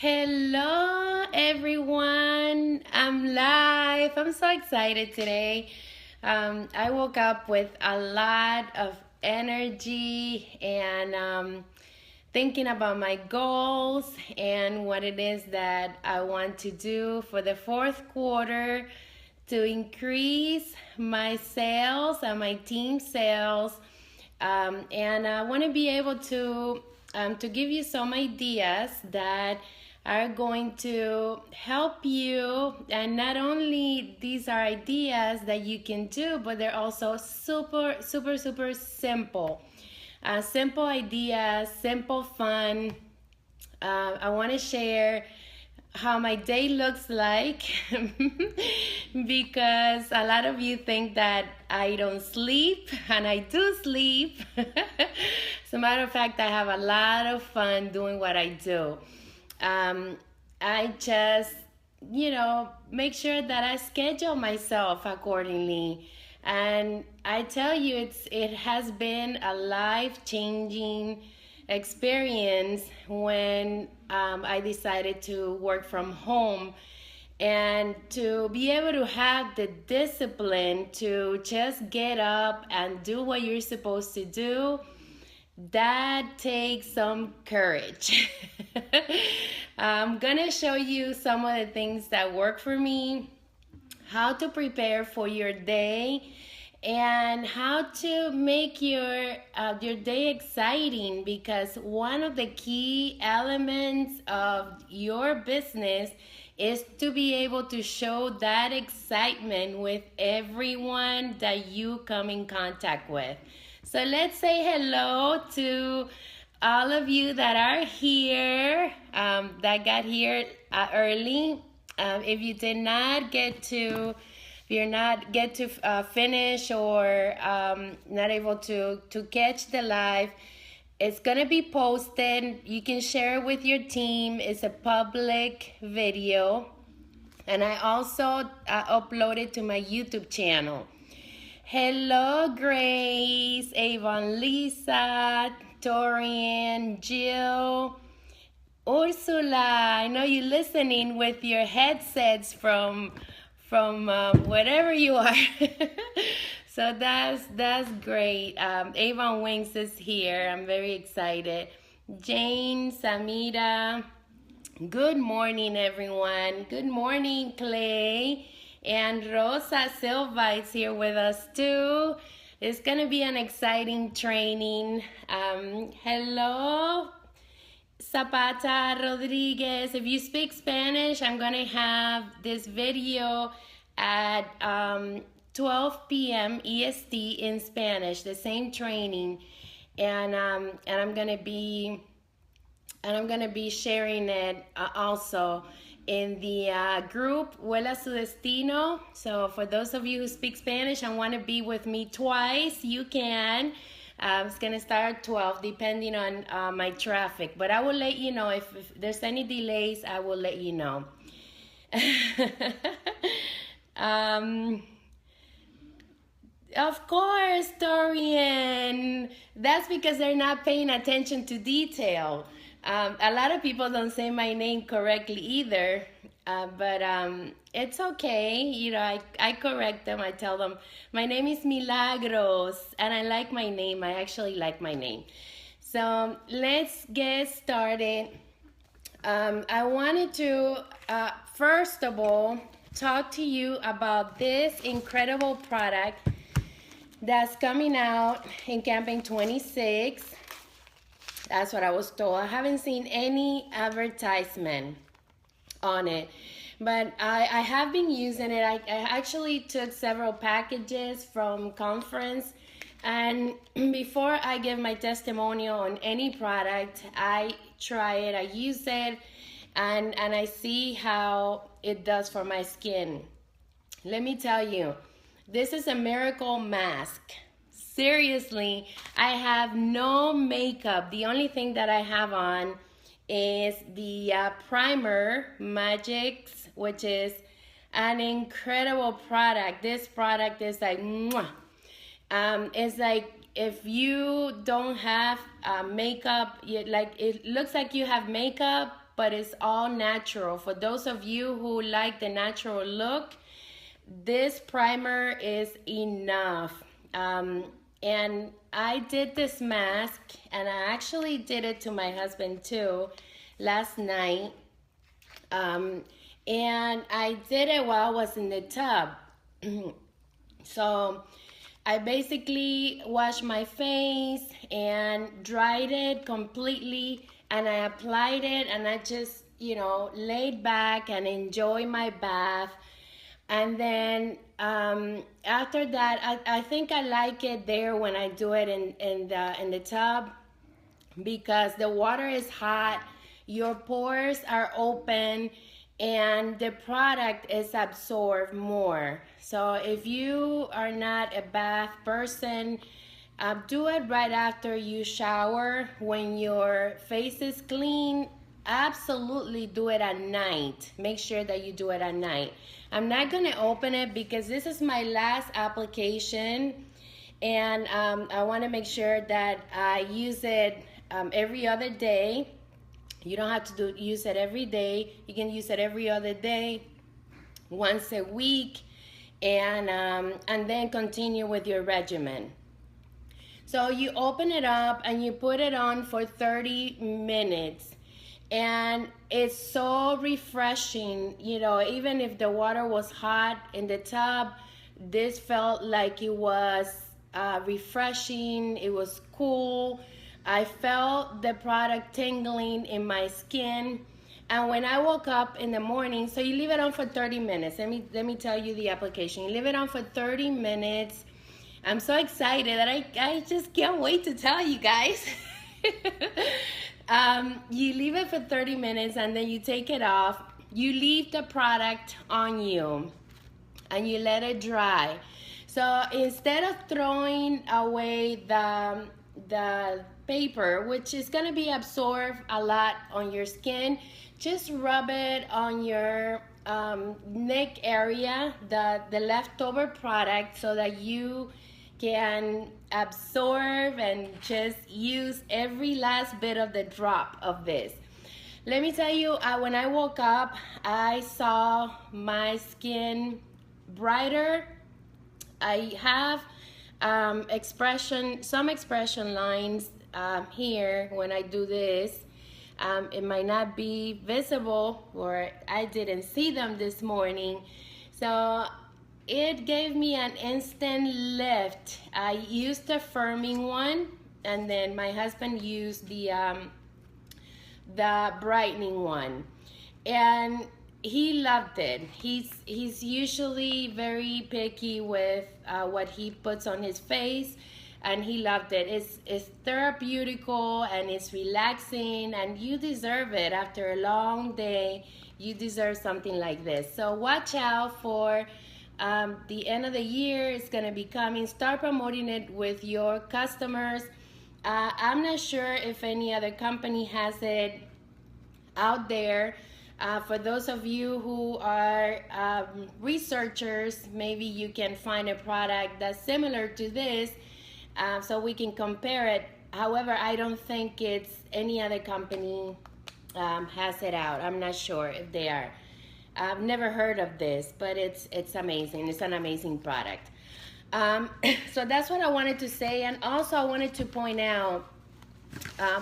Hello, everyone. I'm live. I'm so excited today. I woke up with a lot of energy and thinking about my goals and what it is that I want to do for the fourth quarter to increase my sales and my team sales. And I want to be able to give you some ideas that are going to help you. And not only these are ideas that you can do, but they're also super, super, super simple. Simple ideas, simple fun. I want to share how my day looks like because a lot of you think that I don't sleep, and I do sleep. As a matter of fact, I have a lot of fun doing what I do. I just, make sure that I schedule myself accordingly. And I tell you, it has been a life-changing experience when I decided to work from home, and to be able to have the discipline to just get up and do what you're supposed to do. That takes some courage. I'm gonna show you some of the things that work for me, how to prepare for your day, and how to make your day exciting, because one of the key elements of your business is to be able to show that excitement with everyone that you come in contact with. So let's say hello to all of you that are here, that got here early. If you did not get to, if you're not get to finish, or not able to catch the live, it's gonna be posted. You can share it with your team. It's a public video, and I also upload it to my YouTube channel. Hello, Grace, Avon, Lisa, Torian, Jill, Ursula. I know you're listening with your headsets from wherever you are. So that's great. Avon Wings is here. I'm very excited. Jane, Samira. Good morning, everyone. Good morning, Clay. And Rosa Silva is here with us too. It's gonna be an exciting training. Hello, Zapata Rodriguez. If you speak Spanish, I'm gonna have this video at 12 p.m. EST in Spanish, the same training, and I'm gonna be sharing it also in the group Vuela Su Destino. So for those of you who speak Spanish and want to be with me twice, you can. It's going to start at 12 depending on my traffic. But I will let you know if there's any delays. I will let you know. Of course, Dorian. That's because they're not paying attention to detail. A lot of people don't say my name correctly either, but it's okay. I correct them. I tell them, my name is Milagros, and I like my name. I actually like my name. So let's get started. I wanted to, first of all, talk to you about this incredible product that's coming out in campaign 26. That's what I was told. I haven't seen any advertisement on it, but I have been using it. I actually took several packages from conference, and before I give my testimonial on any product, I try it, I use it, and I see how it does for my skin. Let me tell you, this is a miracle mask. Seriously, I have no makeup. The only thing that I have on is the primer Magix, which is an incredible product. This product is like mwah. It's like if you don't have makeup, it looks like you have makeup, but it's all natural. For those of you who like the natural look, this primer is enough. And I did this mask, and I actually did it to my husband too last night. And I did it while I was in the tub. So I basically washed my face and dried it completely, and I applied it, and I just, laid back and enjoyed my bath. And then after that, I think I like it there when I do it in the tub, because the water is hot, your pores are open, and the product is absorbed more. So if you are not a bath person, do it right after you shower when your face is clean. Absolutely do it at night. Make sure that you do it at night. I'm not going to open it because this is my last application, and I want to make sure that I use it every other day. You don't have to use it every day. You can use it every other day, once a week, and then continue with your regimen. So you open it up and you put it on for 30 minutes. And it's so refreshing, even if the water was hot in the tub, this felt like it was refreshing, it was cool. I felt the product tingling in my skin. And when I woke up in the morning, so you leave it on for 30 minutes. Let me tell you the application. You leave it on for 30 minutes. I'm so excited that I just can't wait to tell you guys. You leave it for 30 minutes and then you take it off. You leave the product on you and you let it dry. So instead of throwing away the paper, which is going to be absorbed a lot on your skin, just rub it on your neck area, the leftover product, so that you can absorb and just use every last bit of the drop of this. Let me tell you, when I woke up, I saw my skin brighter. I have some expression lines here when I do this. It might not be visible, or I didn't see them this morning. So it gave me an instant lift. I used the firming one, and then my husband used the brightening one, and he loved it. He's usually very picky with what he puts on his face, and he loved it. It's therapeutical and it's relaxing, and you deserve it after a long day. You deserve something like this. So watch out for the end of the year. It's gonna be coming. Start promoting it with your customers. I'm not sure if any other company has it out there. For those of you who are researchers, maybe you can find a product that's similar to this, so we can compare it. However, I don't think it's any other company has it out. I'm not sure if they are. I've never heard of this, but it's amazing. It's an amazing product. So that's what I wanted to say, and also I wanted to point out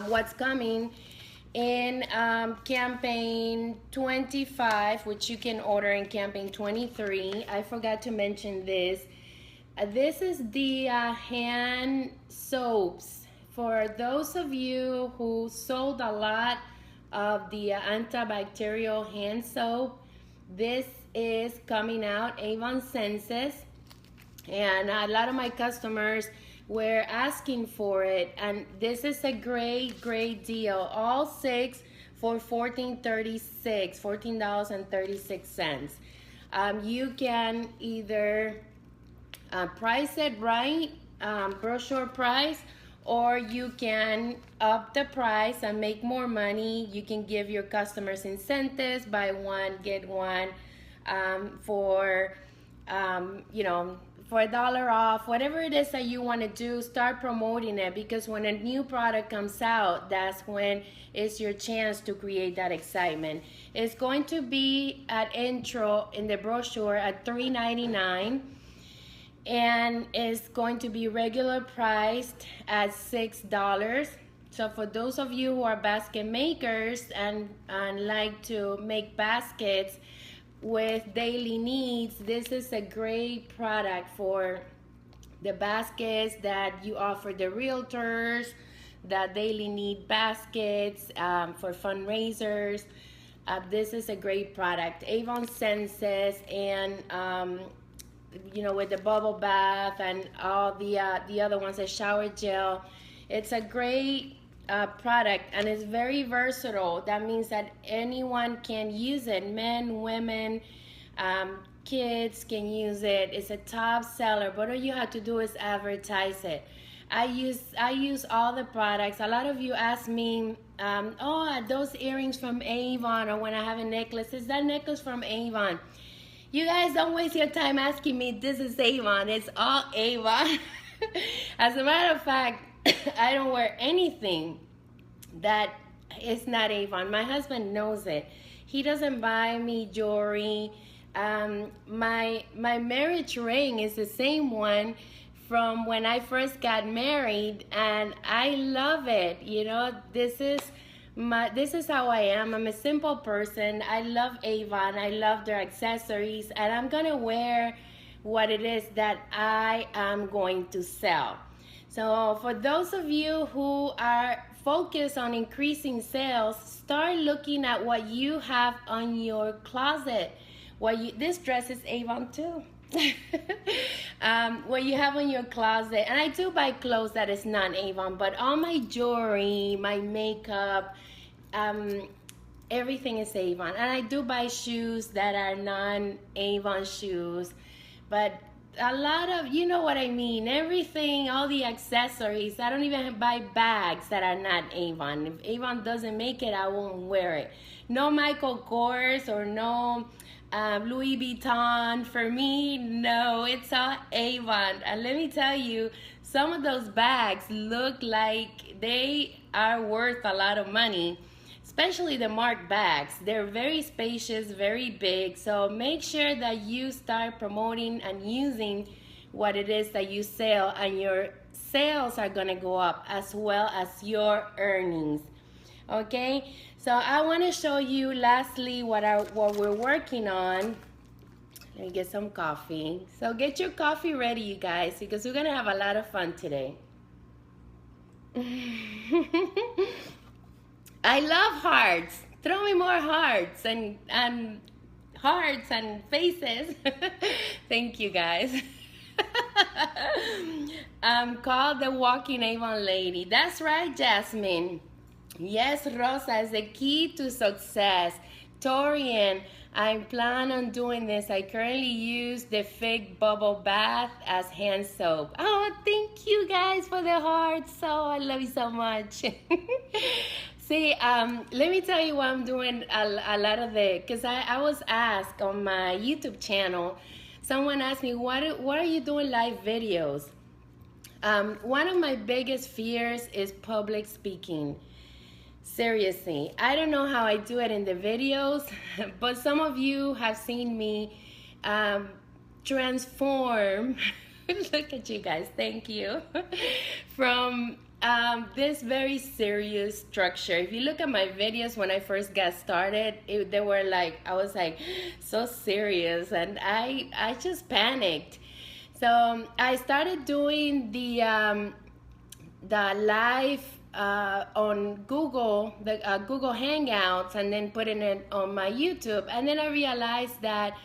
what's coming in campaign 25, which you can order in campaign 23. I forgot to mention this. This is the hand soaps. For those of you who sold a lot of the antibacterial hand soap, this is coming out, Avon Senses, and a lot of my customers were asking for it, and this is a great deal. All 6 for $14.36. You can either price it right, brochure price, or you can up the price and make more money. You can give your customers incentives, buy one get one, for for $1 off, whatever it is that you want to do, start promoting it, because when a new product comes out, that's when it's your chance to create that excitement. It's going to be at intro in the brochure at $3.99, and it's going to be regular priced at $6. So for those of you who are basket makers and like to make baskets with daily needs, this is a great product for the baskets that you offer the realtors, the daily need baskets for fundraisers. This is a great product. Avon Senses, and you know, with the bubble bath and all the other ones, the shower gel. It's a great product, and it's very versatile. That means that anyone can use it. Men, women, kids can use it. It's a top seller, but all you have to do is advertise it. I use all the products. A lot of you ask me, oh, are those earrings from Avon? Or when I have a necklace, is that necklace from Avon? You guys don't waste your time asking me, this is Avon. It's all Avon. As a matter of fact, I don't wear anything that is not Avon. My husband knows it. He doesn't buy me jewelry. My marriage ring is the same one from when I first got married, and I love it. You know, this is how I am. I'm a simple person. I love Avon. I love their accessories, and I'm gonna wear what it is that I am going to sell. So for those of you who are focused on increasing sales, start looking at what you have on your closet. This dress is Avon too. What you have on your closet. And I do buy clothes that is not Avon, but all my jewelry, my makeup, everything is Avon. And I do buy shoes that are non-Avon shoes, but a lot of, you know what I mean, everything, all the accessories. I don't even buy bags that are not Avon. If Avon doesn't make it, I won't wear it. No Michael Kors or no Louis Vuitton for me. No, it's all Avon. And let me tell you, some of those bags look like they are worth a lot of money, especially the marked bags. They're very spacious, very big. So make sure that you start promoting and using what it is that you sell, and your sales are gonna go up as well as your earnings. Okay, so I want to show you lastly what we're working on. Let me get some coffee. So get your coffee ready, you guys, because we're gonna have a lot of fun today. I love hearts. Throw me more hearts and hearts and faces. Thank you, guys. I'm called the Walking Avon Lady. That's right, Jasmine. Yes, Rosa is the key to success. Torian, I plan on doing this. I currently use the fake bubble bath as hand soap. Oh, thank you guys for the hearts. Oh, I love you so much. See, let me tell you why I'm doing a lot of the, because I was asked on my YouTube channel, someone asked me, what are you doing live videos? One of my biggest fears is public speaking. Seriously, I don't know how I do it in the videos, but some of you have seen me transform. Look at you guys, thank you. From this very serious structure. If you look at my videos when I first got started, they were like, I was like so serious, and I just panicked. So I started doing the live on Google, the Google Hangouts, and then putting it on my YouTube. And then I realized that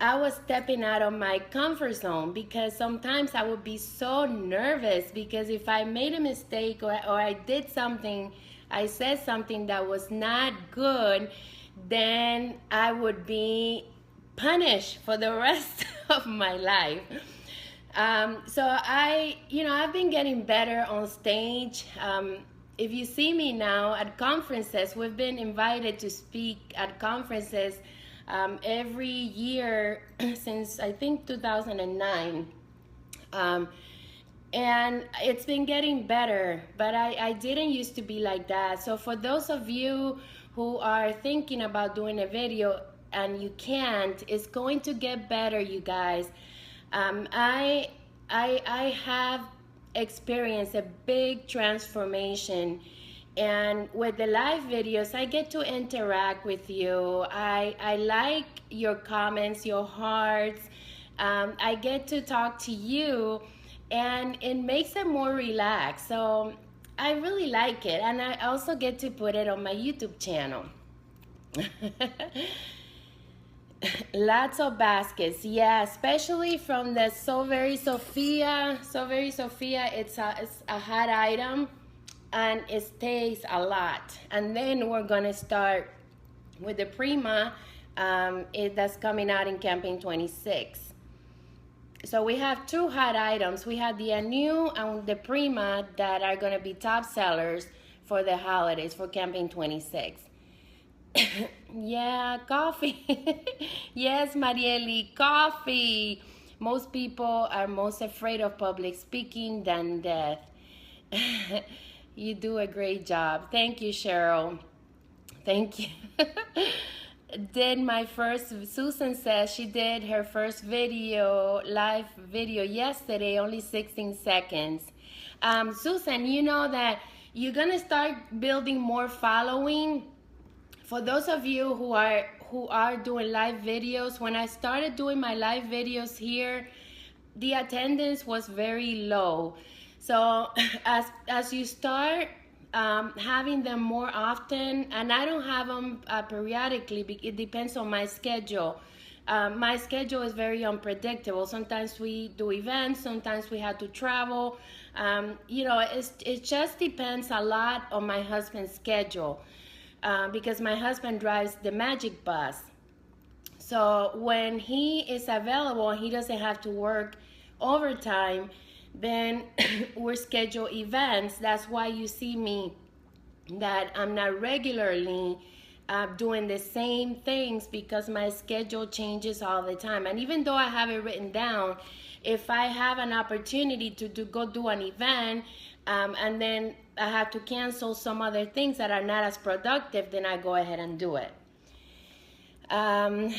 I was stepping out of my comfort zone, because sometimes I would be so nervous, because if I made a mistake or I did something, I said something that was not good, then I would be punished for the rest of my life. So I've been getting better on stage. If you see me now at conferences, we've been invited to speak at conferences every year since I think 2009. Um, and it's been getting better, but I didn't used to be like that. So for those of you who are thinking about doing a video and you can't, it's going to get better, you guys. I have experienced a big transformation, and with the live videos I get to interact with you. I like your comments, your hearts. I get to talk to you, and it makes it more relaxed. So I really like it, and I also get to put it on my YouTube channel. Lots of baskets, yeah, especially from the So Very Sophia. So Very Sophia, it's a hot item, and it stays a lot. And then we're gonna start with the Prima, that's coming out in campaign 26. So we have two hot items. We have the Anu and the Prima that are gonna be top sellers for the holidays for campaign 26. Yeah, coffee. Yes, Marieli, coffee. Most people are most afraid of public speaking than death. You do a great job. Thank you, Cheryl. Thank you. Did my first, Susan says she did her first video, live video yesterday, only 16 seconds. Susan, you know that you're gonna start building more following. For those of you who are doing live videos, when I started doing my live videos here, the attendance was very low. So as you start having them more often, and I don't have them periodically, it depends on my schedule. My schedule is very unpredictable. Sometimes we do events, sometimes we have to travel. You know, it just depends a lot on my husband's schedule. Because my husband drives the Magic Bus. So when he is available, he doesn't have to work overtime, then we schedule events. That's why you see me that I'm not regularly doing the same things, because my schedule changes all the time. And even though I have it written down, if I have an opportunity to go do an event, and then I have to cancel some other things that are not as productive, then I go ahead and do it. And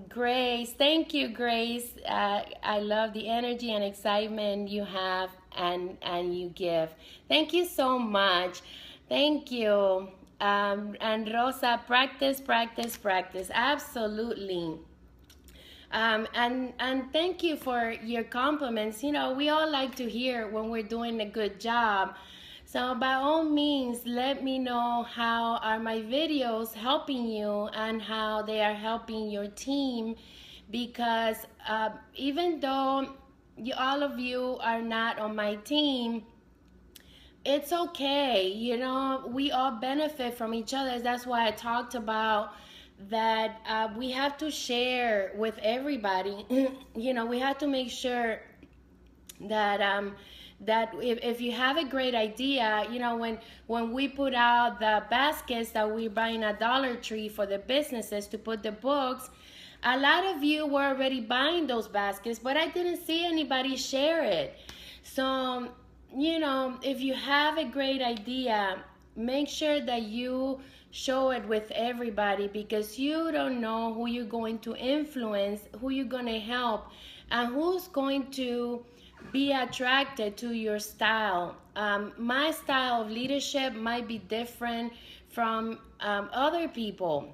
Grace, thank you, Grace. I love the energy and excitement you have and you give. Thank you so much. Thank you. And Rosa, practice, practice, practice. Absolutely. And thank you for your compliments. You know, we all like to hear when we're doing a good job. So by all means, let me know how are my videos helping you and how they are helping your team, because even though all of you are not on my team, it's okay. You know, we all benefit from each other. That's why I talked about that we have to share with everybody. You know, we have to make sure that that if you have a great idea, you know, when we put out the baskets that we buy in a Dollar Tree for the businesses to put the books, a lot of you were already buying those baskets, but I didn't see anybody share it. So, you know, if you have a great idea, make sure that you show it with everybody, because you don't know who you're going to influence, who you're going to help, and who's going to be attracted to your style. My style of leadership might be different from other people.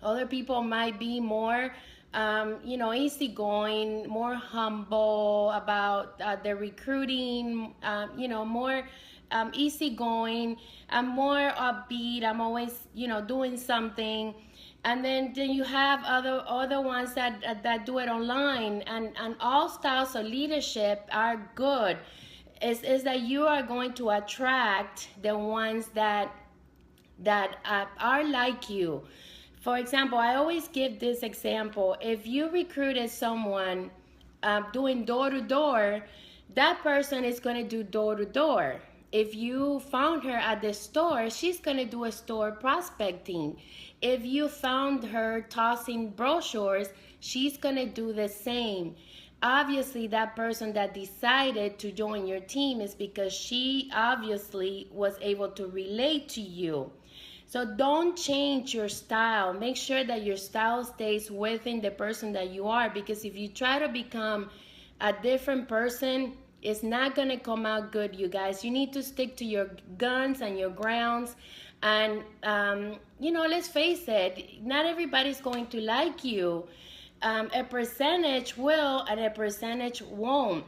Other people might be more, you know, easygoing, more humble about the recruiting, you know, more easygoing. I'm more upbeat. I'm always, you know, doing something. And then you have other ones that do it online, and all styles of leadership are good. Is that you are going to attract the ones that are like you. For example, I always give this example. If you recruited someone doing door to door, that person is going to do door to door. if you found her at the store, she's going to do a store prospecting. If you found her tossing brochures, she's going to do the same. Obviously, that person that decided to join your team is because she obviously was able to relate to you. So don't change your style. Make sure that your style stays within the person that you are, because if you try to become a different person, it's not going to come out good, you guys. You need to stick to your guns and your grounds. And, let's face it, not everybody's going to like you. A percentage will and a percentage won't.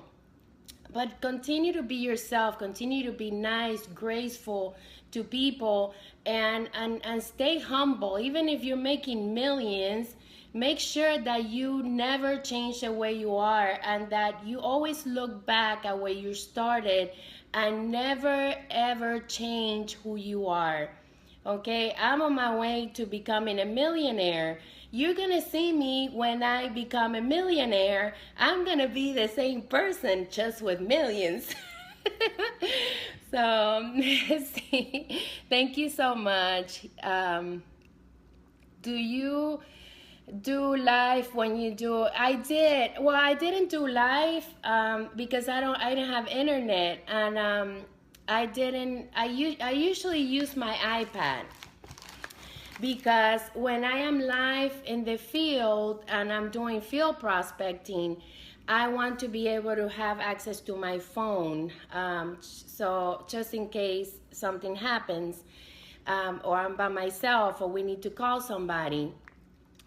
But continue to be yourself. Continue to be nice, graceful to people, and stay humble. Even if you're making millions, make sure that you never change the way you are, and that you always look back at where you started and never ever change who you are. Okay, I'm on my way to becoming a millionaire. You're gonna see me when I become a millionaire. I'm gonna be the same person, just with millions. So, see, thank you so much. Do you do live when you do? I did. Well, I didn't do live because I didn't have internet, and I usually use my iPad, because when I am live in the field and I'm doing field prospecting, I want to be able to have access to my phone. So just in case something happens, or I'm by myself, or we need to call somebody.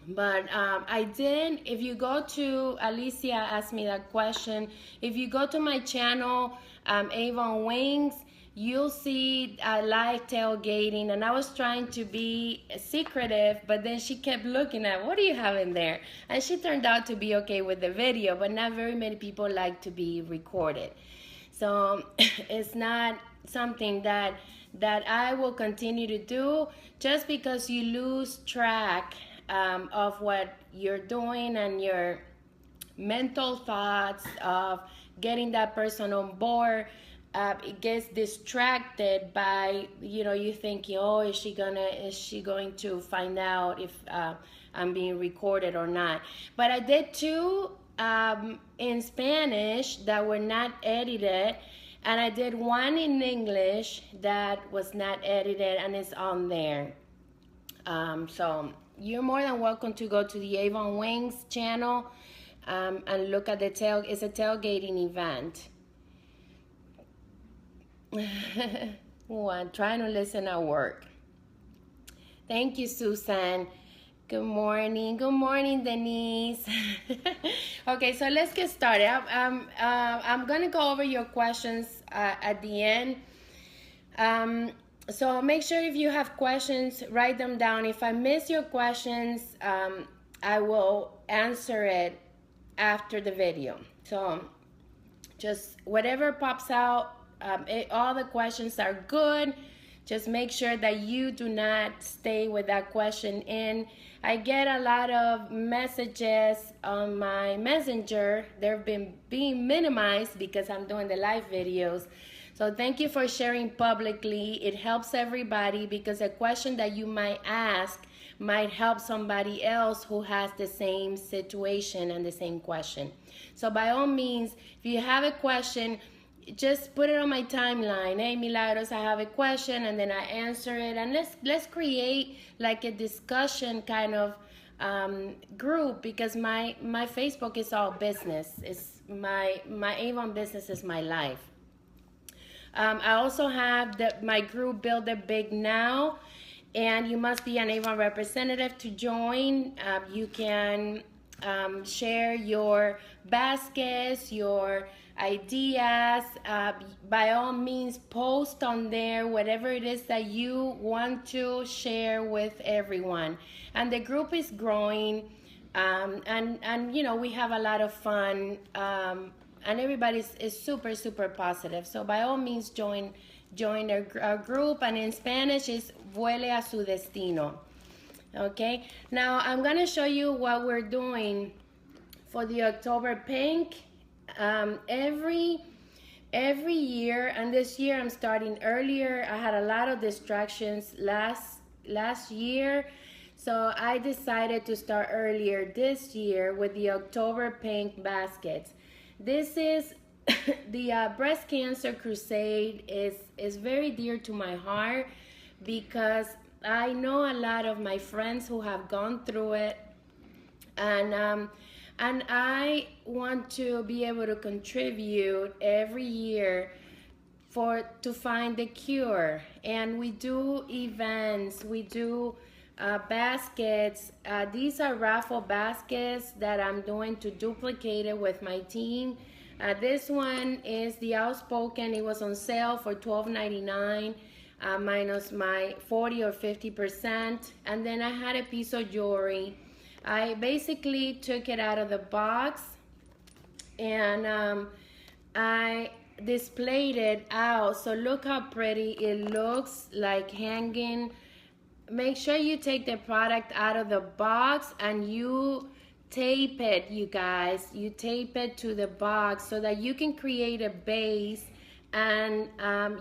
But I did, if you go to, Alicia asked me that question, if you go to my channel, Avon Wings, you'll see live tailgating, and I was trying to be secretive, but then she kept looking at, what do you have in there? And she turned out to be okay with the video, but not very many people like to be recorded. So it's not something that I will continue to do, just because you lose track of what you're doing, and your mental thoughts of getting that person on board. It gets distracted by, you thinking, oh, is she going to find out if I'm being recorded or not? But I did two in Spanish that were not edited, and I did one in English that was not edited, and it's on there. So you're more than welcome to go to the Avon Wings channel and look at it's a tailgating event. Oh, I'm trying to listen at work. Thank you, Susan. Good morning. Good morning, Denise. Okay, so let's get started. I'm going to go over your questions at the end. So make sure if you have questions, write them down. If I miss your questions, I will answer it after the video. So just whatever pops out, all the questions are good. Just make sure that you do not stay with that question in. I get a lot of messages on my messenger. They've been being minimized because I'm doing the live videos. So thank you for sharing publicly. It helps everybody, because a question that you might ask might help somebody else who has the same situation and the same question. So by all means, if you have a question, just put it on my timeline. Hey, Milagros, I have a question, and then I answer it. And let's create like a discussion kind of group, because my Facebook is all business. It's my Avon business is my life. I also have my group Build It Big Now, and you must be an Avon representative to join. You can share your baskets, your ideas. By all means, post on there whatever it is that you want to share with everyone. And the group is growing, and we have a lot of fun, and everybody is super, super positive. So by all means, join our group, and in Spanish is Vuele a su destino. Okay, now I'm gonna show you what we're doing for the October Pink. Every every year, and this year I'm starting earlier. I had a lot of distractions last year, so I decided to start earlier this year with the October Pink baskets. This is the breast cancer crusade is very dear to my heart because I know a lot of my friends who have gone through it, and I want to be able to contribute every year to find the cure. And we do events, we do baskets. These are raffle baskets that I'm doing to duplicate it with my team. This one is the Outspoken. It was on sale for $12.99 minus my 40 or 50%. And then I had a piece of jewelry. I basically took it out of the box and I displayed it out. So look how pretty it looks, like hanging. Make sure you take the product out of the box and you tape it, you guys. You tape it to the box so that you can create a base and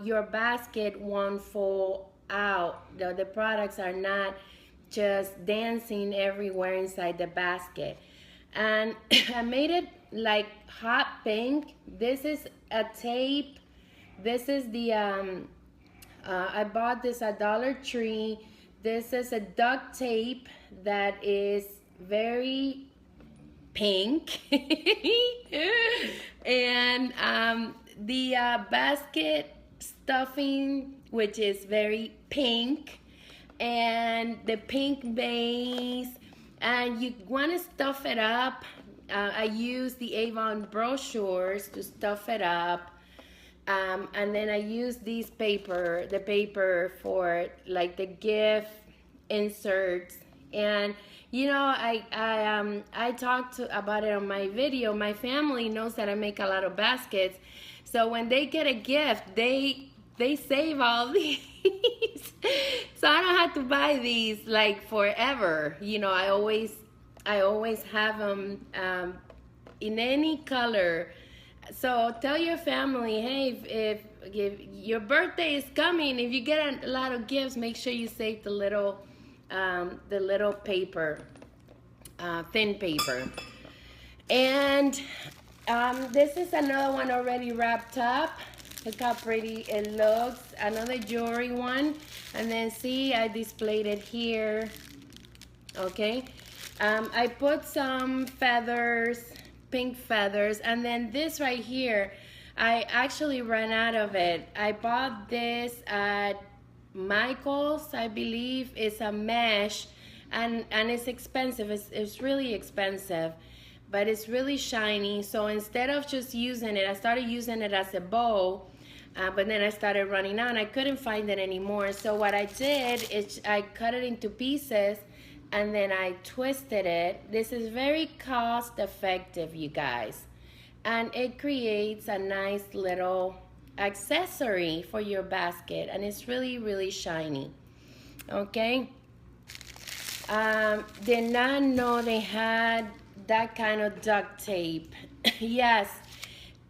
your basket won't fall out. The products are not just dancing everywhere inside the basket. And I made it like hot pink. This is a tape. This is the I bought this at Dollar Tree. This is a duct tape that is very pink. And the basket stuffing, which is very pink, and the pink base, and you want to stuff it up. I use the Avon brochures to stuff it up, and then I use the paper for like the gift inserts. And you know, I talked about it on my video. My family knows that I make a lot of baskets, so when they get a gift, they save all these. So I don't have to buy these like forever. You know, I always have them in any color. So tell your family, hey, if your birthday is coming, if you get a lot of gifts, make sure you save the little paper, thin paper. And this is another one already wrapped up. Look how pretty it looks. Another jewelry one. And then see, I displayed it here. Okay. I put some feathers, pink feathers. And then this right here, I actually ran out of it. I bought this at Michael's, I believe. It's a mesh. And it's expensive. It's really expensive. But it's really shiny. So instead of just using it, I started using it as a bow. But then I started running out and I couldn't find it anymore. So what I did is I cut it into pieces and then I twisted it. This is very cost effective, you guys. And it creates a nice little accessory for your basket. And it's really, really shiny. Okay. Did not know they had that kind of duct tape. Yes,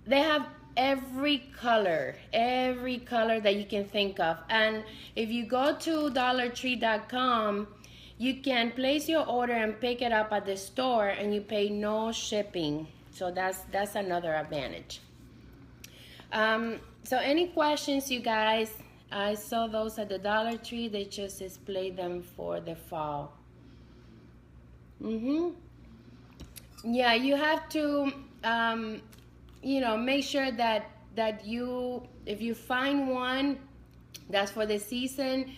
they have every color that you can think of. And if you go to dollartree.com, you can place your order and pick it up at the store and you pay no shipping. So that's another advantage. So any questions, you guys? I saw those at the Dollar Tree. They just displayed them for the fall. Yeah, you have to you know, make sure that if you find one that's for the season,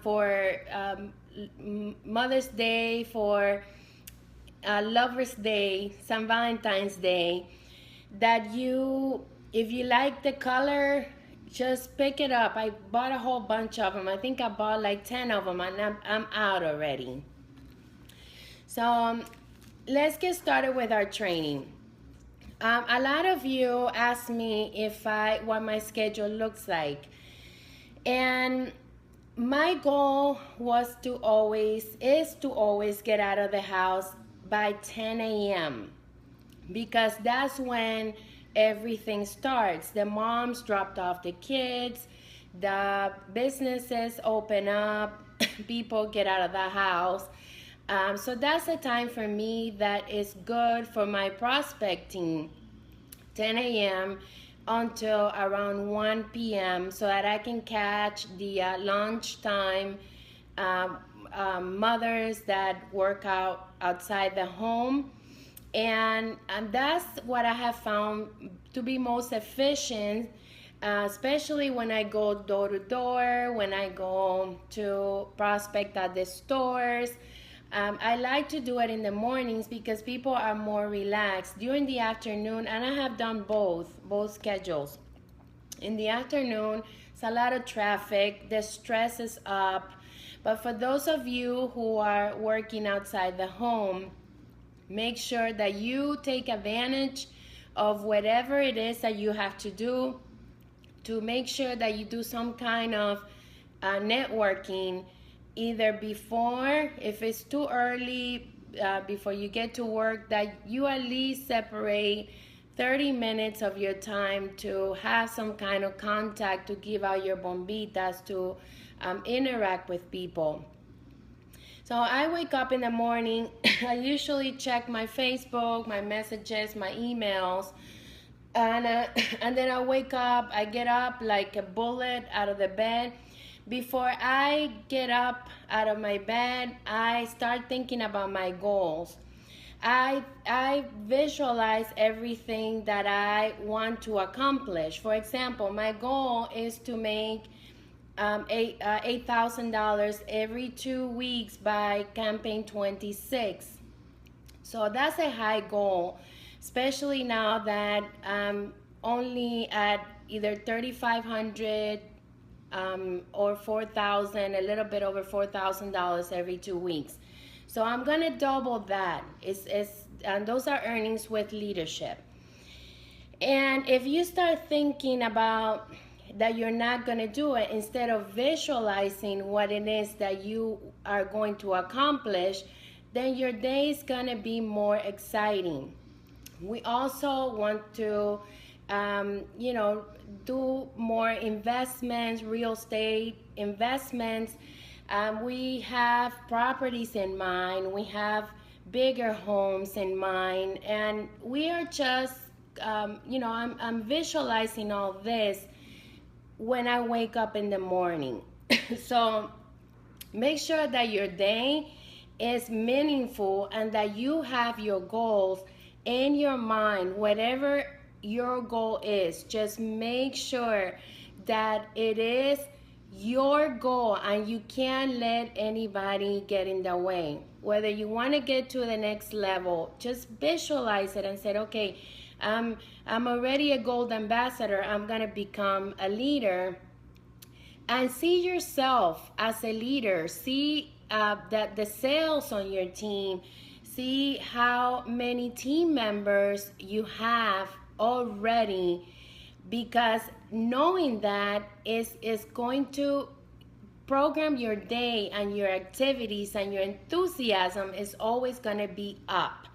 for Mother's Day, for Lover's Day, St. Valentine's Day, that if you like the color, just pick it up. I bought a whole bunch of them. I think I bought like 10 of them and I'm out already. So let's get started with our training. A lot of you ask me what my schedule looks like. And my goal is to always get out of the house by 10 a.m. because that's when everything starts. The moms dropped off the kids, the businesses open up, people get out of the house. So that's a time for me that is good for my prospecting, 10 a.m. until around 1 p.m. so that I can catch the lunchtime mothers that work outside the home. And that's what I have found to be most efficient, especially when I go door to door, when I go to prospect at the stores. I like to do it in the mornings because people are more relaxed. During the afternoon, and I have done both schedules. In the afternoon, it's a lot of traffic, the stress is up. But for those of you who are working outside the home, make sure that you take advantage of whatever it is that you have to do to make sure that you do some kind of networking either before, if it's too early, before you get to work, that you at least separate 30 minutes of your time to have some kind of contact, to give out your bombitas, to interact with people. So I wake up in the morning, I usually check my Facebook, my messages, my emails, and then I wake up, I get up like a bullet out of the bed. Before I get up out of my bed, I start thinking about my goals. I visualize everything that I want to accomplish. For example, my goal is to make $8,000 every 2 weeks by campaign 26. So that's a high goal, especially now that I'm only at either 3,500 or 4,000, a little bit over $4,000 every 2 weeks. So I'm gonna double that. And those are earnings with leadership. And if you start thinking about that you're not going to do it, instead of visualizing what it is that you are going to accomplish, then your day is going to be more exciting. We also want to, do more investments, real estate investments. We have properties in mind. We have bigger homes in mind. And we are just, I'm visualizing all this when I wake up in the morning. So make sure that your day is meaningful and that you have your goals in your mind. Whatever your goal is, just make sure that it is your goal and you can't let anybody get in the way. Whether you want to get to the next level, just visualize it and say, okay, I'm already a gold ambassador. I'm going to become a leader. And see yourself as a leader. See that the sales on your team. See how many team members you have already. Because knowing that is going to program your day, and your activities and your enthusiasm is always going to be up.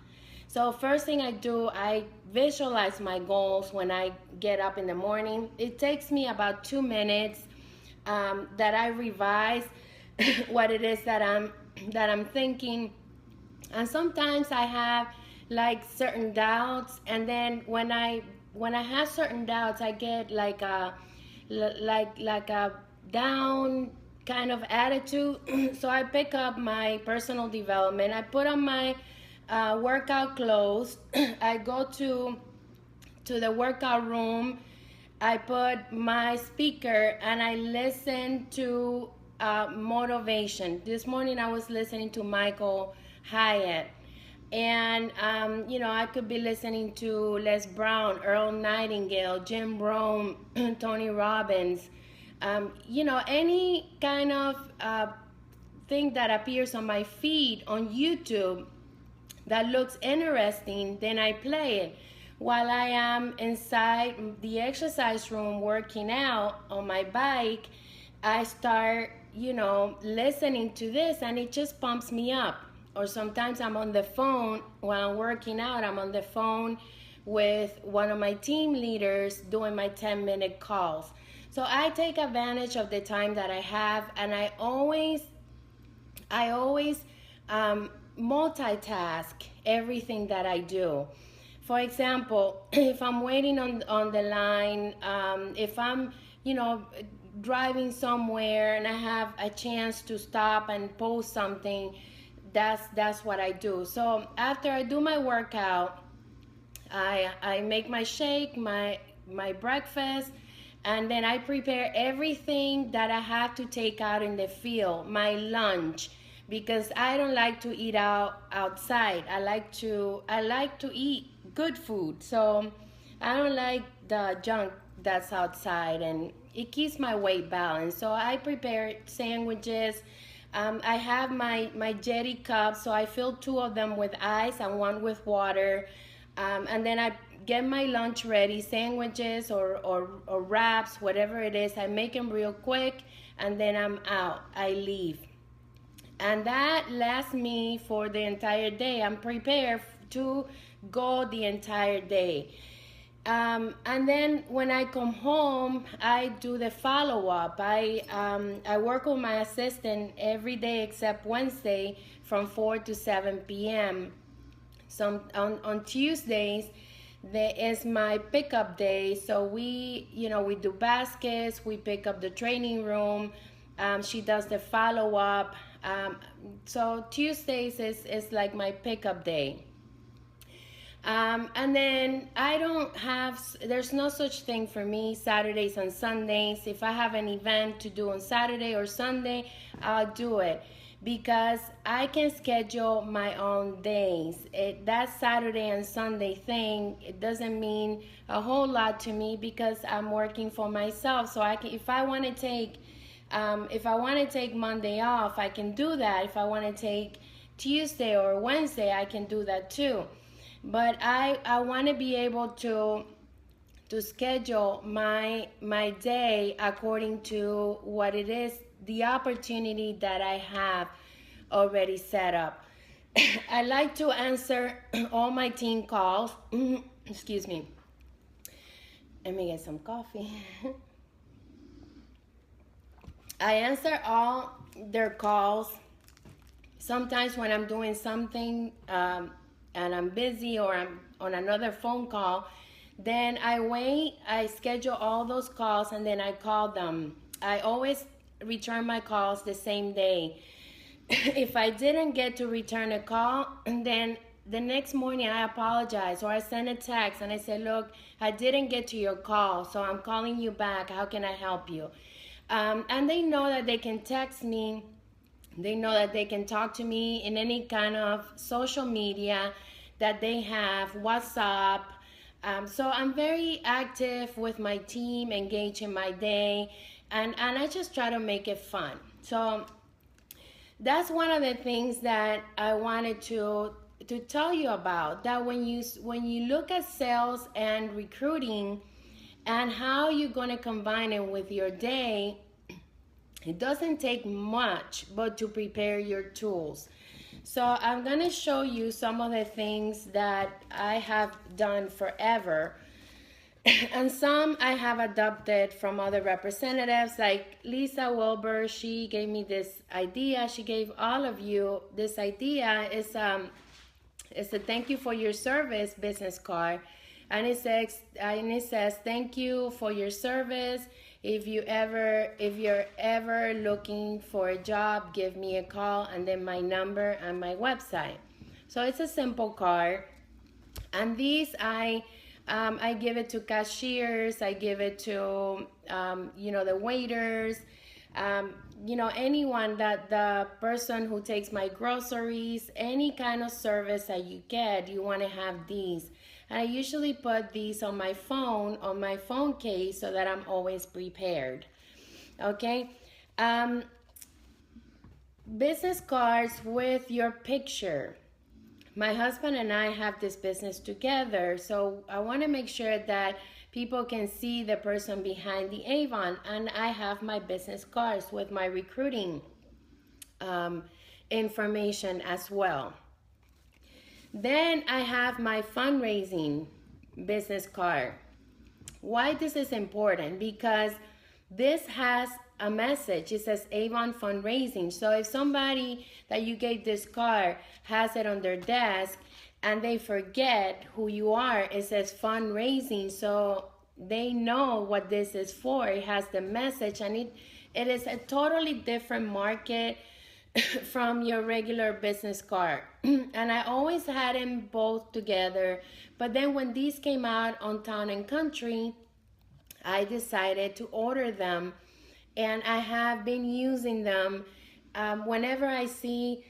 So first thing I do, I visualize my goals when I get up in the morning. It takes me about 2 minutes that I revise what it is that I'm thinking. And sometimes I have like certain doubts, and then when I have certain doubts, I get like a down kind of attitude. So I pick up my personal development. I put on my workout clothes. I go to the workout room. I put my speaker and I listen to motivation. This morning I was listening to Michael Hyatt. And, I could be listening to Les Brown, Earl Nightingale, Jim Rohn, Tony Robbins, any kind of thing that appears on my feed on YouTube that looks interesting, then I play it. While I am inside the exercise room working out on my bike, I start, listening to this, and it just pumps me up. Or sometimes I'm on the phone while I'm working out. I'm on the phone with one of my team leaders doing my 10-minute calls. So I take advantage of the time that I have, and I always multitask everything that I do. For example, if I'm waiting on the line, if I'm, you know, driving somewhere and I have a chance to stop and post something, that's what I do. So after I do my workout, I make my shake, my breakfast, and then I prepare everything that I have to take out in the field, my lunch, because I don't like to eat outside. I like to eat good food. So I don't like the junk that's outside, and it keeps my weight balanced. So I prepare sandwiches. I have my Jetty cups, so I fill two of them with ice and one with water. And then I get my lunch ready, sandwiches or wraps, whatever it is. I make them real quick, and then I'm out. I leave. And that lasts me for the entire day. I'm prepared to go the entire day. And then when I come home, I do the follow-up. I work with my assistant every day except Wednesday from 4 to 7 p.m. On Tuesdays, there is my pickup day. So we do baskets, we pick up the training room. She does the follow-up. So Tuesdays is like my pickup day. And then there's no such thing for me, Saturdays and Sundays. If I have an event to do on Saturday or Sunday, I'll do it, because I can schedule my own days. That Saturday and Sunday thing, it doesn't mean a whole lot to me because I'm working for myself. So if I want to take Monday off, I can do that. If I want to take Tuesday or Wednesday, I can do that too. But I want to be able to schedule my day according to what it is, the opportunity that I have already set up. I like to answer all my team calls. Excuse me. Let me get some coffee. I answer all their calls. Sometimes when I'm doing something and I'm busy or I'm on another phone call, then I wait, I schedule all those calls, and then I call them. I always return my calls the same day. If I didn't get to return a call, then the next morning I apologize, or I send a text and I say, look, I didn't get to your call, so I'm calling you back. How can I help you? And they know that they can text me. They know that they can talk to me in any kind of social media that they have, WhatsApp. So I'm very active with my team, engaged in my day, and I just try to make it fun. So that's one of the things that I wanted to tell you about, that when you look at sales and recruiting and how you're going to combine it with your day, it doesn't take much but to prepare your tools. So I'm going to show you some of the things that I have done forever, and some I have adopted from other representatives, like Lisa Wilbur. She gave me this idea. She gave all of you this idea. It's a thank you for your service business card, and it says thank you for your service. If you're ever looking for a job, give me a call, and then my number and my website. So it's a simple card, and these I give it to cashiers. I give it to the waiters, anyone, that the person who takes my groceries, any kind of service that you get, you want to have these. And I usually put these on my phone case, so that I'm always prepared. Okay. Business cards with your picture. My husband and I have this business together, so I want to make sure that people can see the person behind the Avon, and I have my business cards with my recruiting information as well. Then I have my fundraising business card. Why this is important? Because this has a message. It says Avon fundraising. So if somebody that you gave this card has it on their desk and they forget who you are, it says fundraising. So they know what this is for. It has the message, and it is a totally different market from your regular business card. And I always had them both together. But then when these came out on Town and Country, I decided to order them, and I have been using them whenever I see,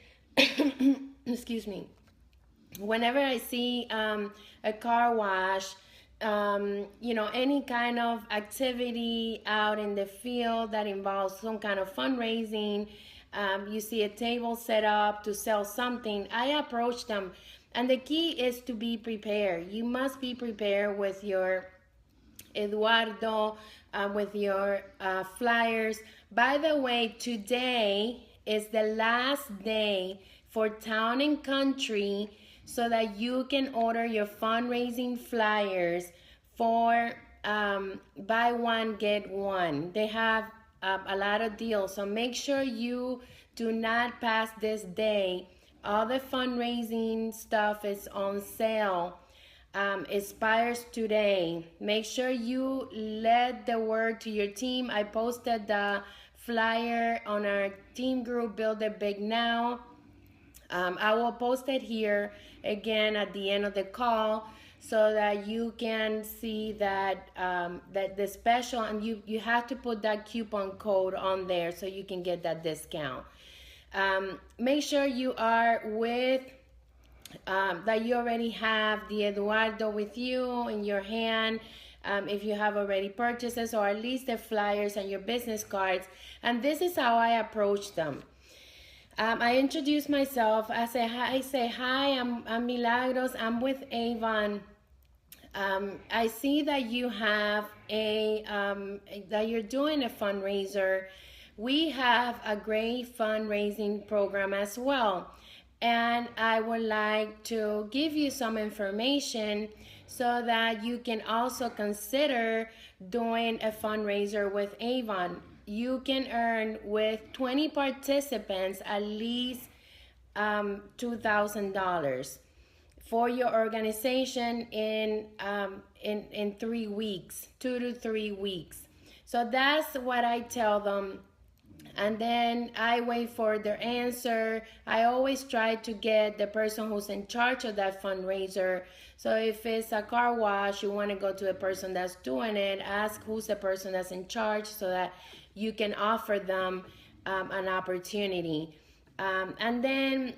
excuse me, whenever I see a car wash, any kind of activity out in the field that involves some kind of fundraising. You see a table set up to sell something, I approach them. And the key is to be prepared. You must be prepared with your Eduardo, with your flyers. By the way, today is the last day for Town and Country so that you can order your fundraising flyers for buy one, get one. They have a lot of deals, so make sure you do not pass this day. All the fundraising stuff is on sale. Expires today. Make sure you let the word to your team. I posted the flyer on our team group, Build It Big Now. I will post it here again at the end of the call so that you can see that that the special, and you have to put that coupon code on there so you can get that discount. Make sure you are with that you already have the Eduardo with you in your hand, if you have already purchases, or at least the flyers and your business cards. And this is how I approach them. I introduce myself. I say hi. I'm Milagros. I'm with Avon. I see that you have that you're doing a fundraiser. We have a great fundraising program as well. And I would like to give you some information so that you can also consider doing a fundraiser with Avon. You can earn with 20 participants at least $2,000 for your organization in 3 weeks, 2 to 3 weeks. So that's what I tell them. And then I wait for their answer. I always try to get the person who's in charge of that fundraiser. So if it's a car wash, you want to go to a person that's doing it, ask who's the person that's in charge so that you can offer them an opportunity. And then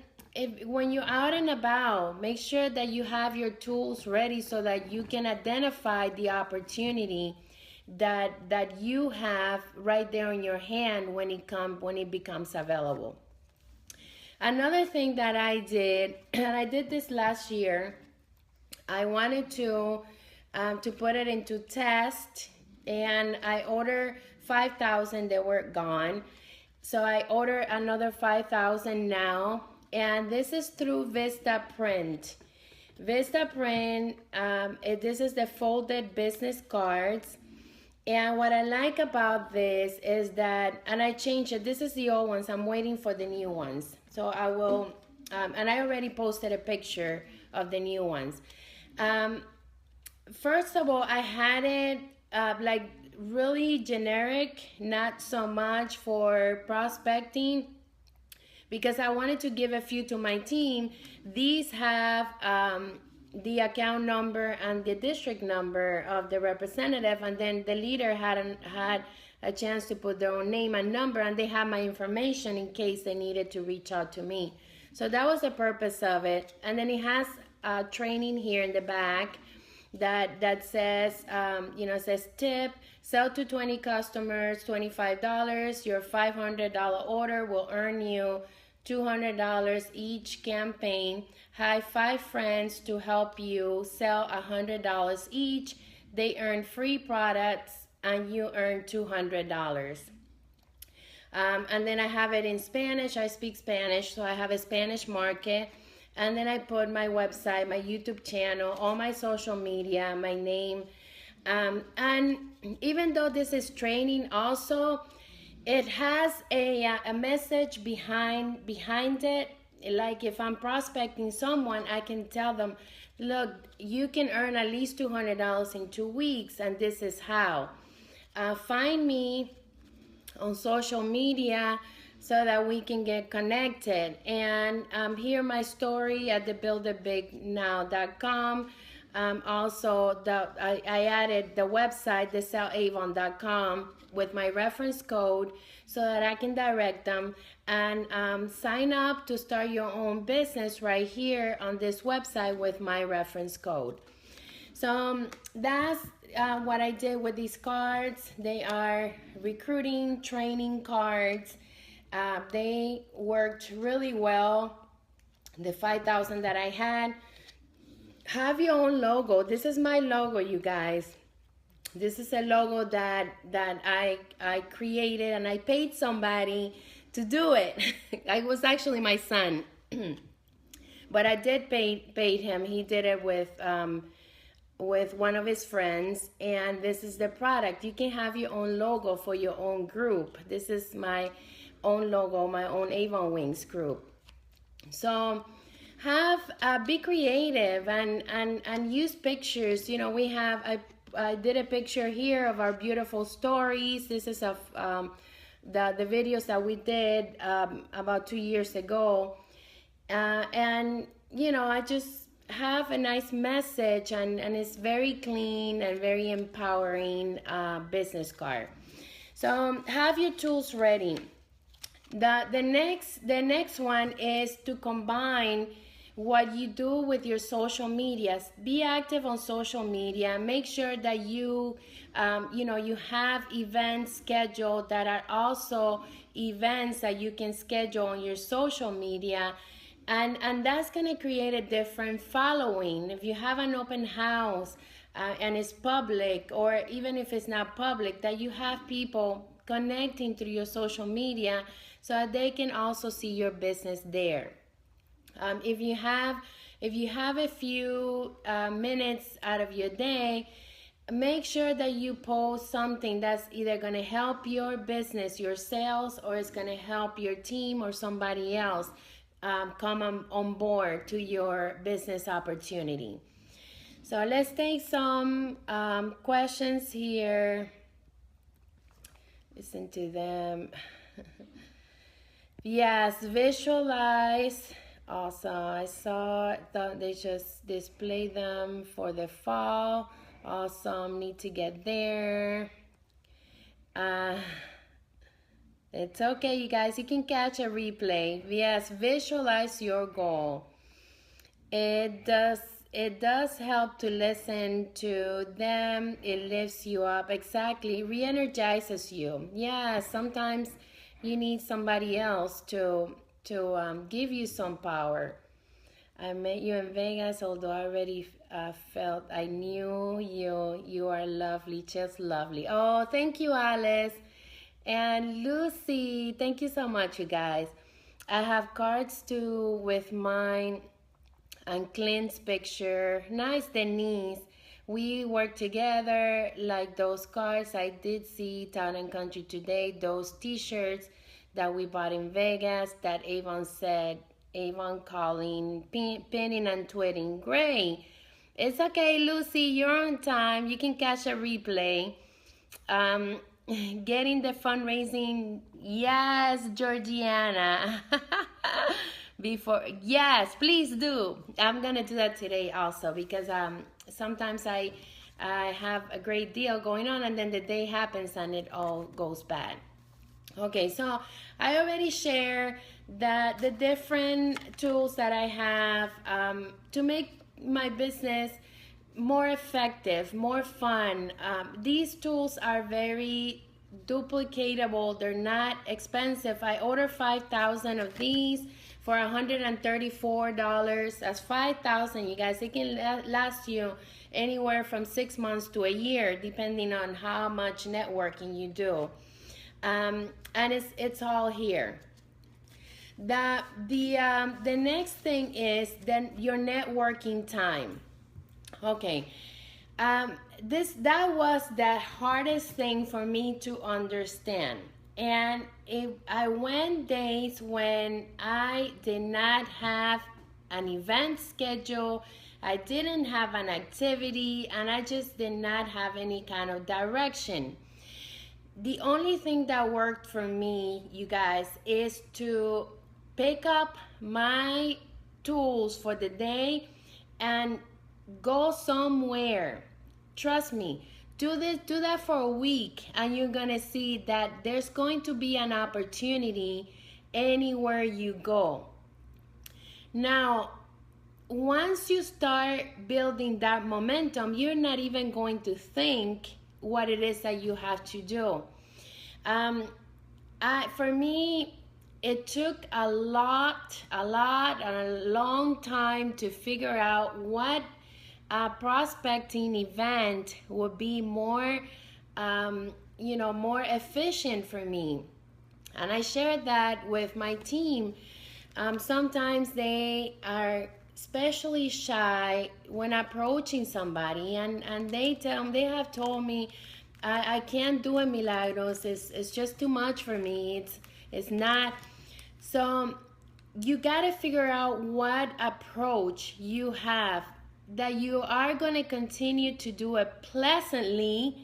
when you're out and about, make sure that you have your tools ready so that you can identify the opportunity that you have right there in your hand when it becomes available. Another thing that I did, and I did this last year, I wanted to put it into test, and I ordered 5,000. They were gone, so I ordered another 5,000 now, and this is through Vistaprint. Vistaprint, this is the folded business cards. And what I like about this is that, and I changed it, this is the old ones, I'm waiting for the new ones. So I will, and I already posted a picture of the new ones. First of all, I had it like really generic, not so much for prospecting, because I wanted to give a few to my team. These have the account number and the district number of the representative, and then the leader had a chance to put their own name and number, and they have my information in case they needed to reach out to me. So that was the purpose of it. And then it has training here in the back that says, it says tip, sell to 20 customers, $25. Your $500 order will earn you $200 each campaign. Have 5 friends to help you sell $100 each. They earn free products and you earn $200. And then I have it in Spanish. I speak Spanish, so I have a Spanish market. And then I put my website, my YouTube channel, all my social media, my name. And even though this is training also, it has a message behind it. Like if I'm prospecting someone, I can tell them, look, you can earn at least $200 in 2 weeks, and this is how. Find me on social media so that we can get connected. And hear my story at thebuilditbignow.com. Also, I added the website, thesellavon.com, with my reference code so that I can direct them and sign up to start your own business right here on this website with my reference code. So that's what I did with these cards. They are recruiting training cards. They worked really well. The 5,000 that I had. Have your own logo. This is my logo, you guys. This is a logo that I created, and I paid somebody to do it. It was actually my son, but I did pay him. He did it with one of his friends, and this is the product. You can have your own logo for your own group. This is my own logo, my own Avon Wings group. So be creative and use pictures. You know, we have I did a picture here of our beautiful stories. This is of the videos that we did about 2 years ago, and you know, I just have a nice message, and it's very clean and very empowering business card. So have your tools ready. The next one is to combine what you do with your social medias. Be active on social media. Make sure that you you have events scheduled that are also events that you can schedule on your social media, and that's going to create a different following. If you have an open house and it's public, or even if it's not public, that you have people connecting through your social media so that they can also see your business there. If you have a few minutes out of your day, make sure that you post something that's either going to help your business, your sales, or it's going to help your team or somebody else come on board to your business opportunity. So let's take some questions here. Listen to them. Yes, visualize. Awesome. I saw that they just display them for the fall. Awesome. Need to get there. It's okay, you guys. You can catch a replay. Yes, visualize your goal. It does help to listen to them. It lifts you up. Exactly. Re-energizes you. Yeah, sometimes you need somebody else to give you some power. I met you in Vegas, although I already felt I knew you. You are lovely, just lovely. Oh, thank you, Alice. And Lucy, thank you so much, you guys. I have cards too with mine and Clint's picture. Nice, Denise. We work together. Like those cards I did see Town and Country today, those t-shirts that we bought in Vegas that Avon said, Avon calling, pinning and tweeting. Great. It's okay, Lucy, you're on time. You can catch a replay. Getting the fundraising. Yes, Georgiana. Yes, please do. I'm gonna do that today also, because sometimes I have a great deal going on, and then the day happens and it all goes bad. Okay, so I already shared the different tools that I have to make my business more effective, more fun. These tools are very duplicatable. They're not expensive. I ordered 5,000 of these for $134. That's 5,000, you guys. It can last you anywhere from 6 months to a year, depending on how much networking you do. And it's all here. The next thing is then your networking time. Okay. That was the hardest thing for me to understand. And I went days when I did not have an event schedule, I didn't have an activity, and I just did not have any kind of direction. The only thing that worked for me, you guys, is to pick up my tools for the day and go somewhere. Trust me, do that for a week, and you're gonna see that there's going to be an opportunity anywhere you go. Now, once you start building that momentum, you're not even going to think what it is that you have to do. For me, it took a lot, and a long time to figure out what a prospecting event would be more, more efficient for me. And I shared that with my team. Sometimes they are especially shy when approaching somebody, and they have told me, I can't do it, Milagros. It's just too much for me. It's not. So you got to figure out what approach you have that you are going to continue to do it pleasantly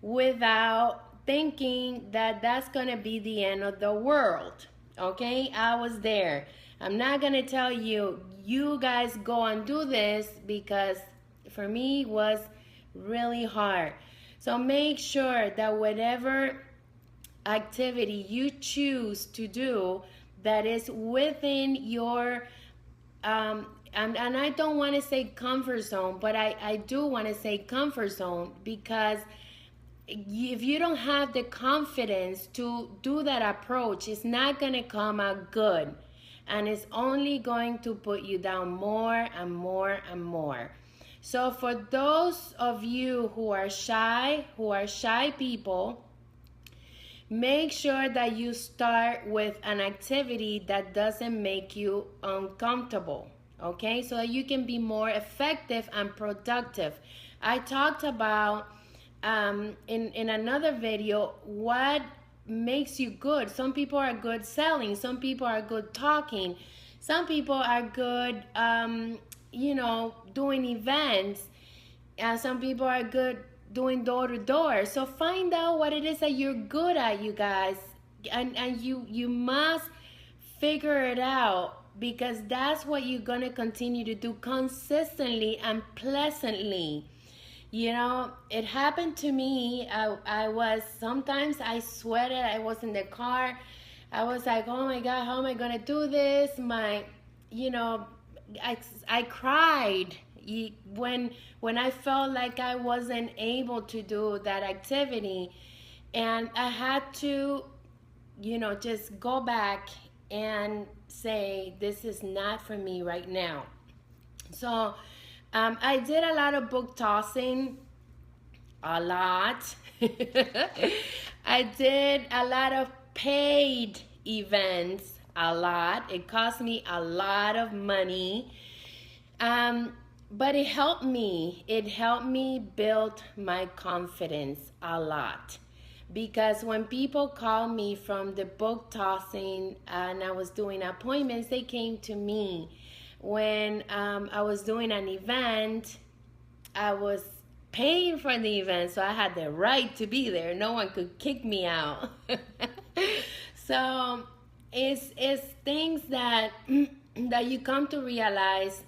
without thinking that that's going to be the end of the world. Okay, I was there. I'm not going to tell you guys go and do this, because for me it was really hard. So make sure that whatever activity you choose to do, that is within your and I don't want to say comfort zone, but I do want to say comfort zone, because if you don't have the confidence to do that approach, it's not going to come out good, and it's only going to put you down more and more and more. So for those of you who are shy people, make sure that you start with an activity that doesn't make you uncomfortable, okay? So that you can be more effective and productive. I talked about in another video what makes you good. Some people are good selling, some people are good talking, some people are good doing events, and some people are good doing door to door. So find out what it is that you're good at, you guys, and you must figure it out, because that's what you're gonna continue to do consistently and pleasantly. It happened to me. I was, sometimes I sweated. I was in the car. I was like, oh my God, how am I gonna do this? I cried when I felt like I wasn't able to do that activity, and I had to, just go back and say, this is not for me right now. So I did a lot of book tossing, a lot. I did a lot of paid events, a lot. It cost me a lot of money. But it helped me. It helped me build my confidence a lot. Because when people called me from the book tossing and I was doing appointments, they came to me. When I was doing an event, I was paying for the event, so I had the right to be there. No one could kick me out. So it's things that you come to realize